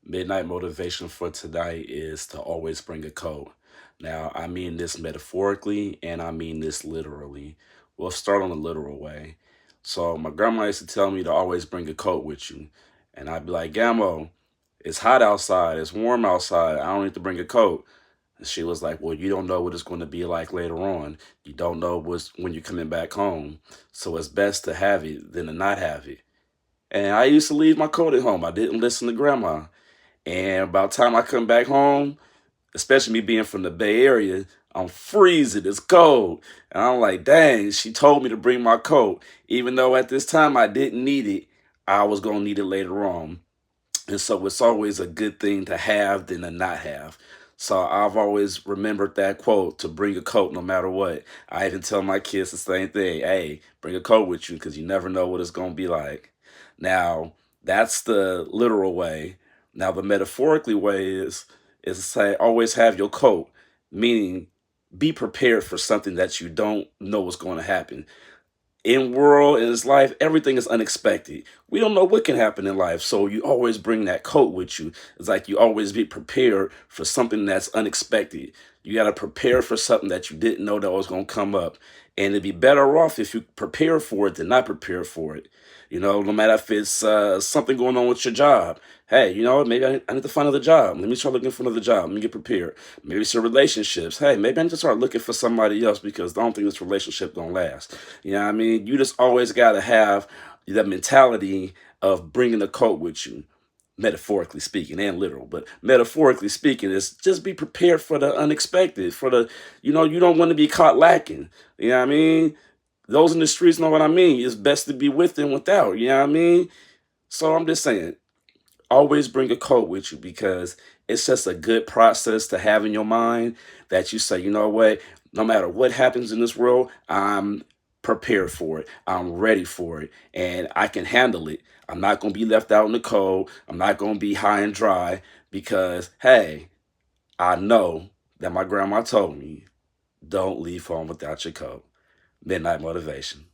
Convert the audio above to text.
Midnight motivation for tonight is to always bring a coat. Now, I mean this metaphorically and I mean this literally. We'll start on the literal way. So, my grandma used to tell me to always bring a coat with you. And I'd be like, Gammo, it's hot outside, it's warm outside, I don't need to bring a coat. And she was like, well, you don't know what it's going to be like later on. You don't know what's when you're coming back home. So, it's best to have it than to not have it. And I used to leave my coat at home. I didn't listen to grandma. And by the time I come back home, especially me being from the Bay Area, I'm freezing. It's cold. And I'm like, dang, she told me to bring my coat. Even though at this time I didn't need it, I was going to need it later on. And so it's always a good thing to have than to not have. So I've always remembered that quote to bring a coat no matter what. I even tell my kids the same thing. Hey, bring a coat with you because you never know what it's going to be like. Now, that's the literal way. Now, the metaphorically way is to say always have your coat, meaning be prepared for something that you don't know what's going to happen in world in this life, everything is unexpected. We don't know what can happen in life, so you always bring that coat with you. It's like you always be prepared for something that's unexpected. You got to prepare for something that you didn't know that was going to come up, and it'd be better off if you prepare for it than not prepare for it. No matter if it's something going on with your job. Hey, maybe I need to find another job. Let me start looking for another job. Let me get prepared. Maybe it's your relationships. Hey, maybe I need to start looking for somebody else because I don't think this relationship gonna last. You know what I mean? You just always got to have that mentality of bringing the coat with you, metaphorically speaking and literal. But metaphorically speaking, is just be prepared for the unexpected, for the, you don't want to be caught lacking. You know what I mean? Those in the streets know what I mean. It's best to be with than without. You know what I mean? So I'm just saying, always bring a coat with you because it's just a good process to have in your mind that you say, you know what, no matter what happens in this world, I'm prepared for it. I'm ready for it and I can handle it. I'm not going to be left out in the cold. I'm not going to be high and dry because, hey, I know that my grandma told me don't leave home without your coat. Midnight motivation.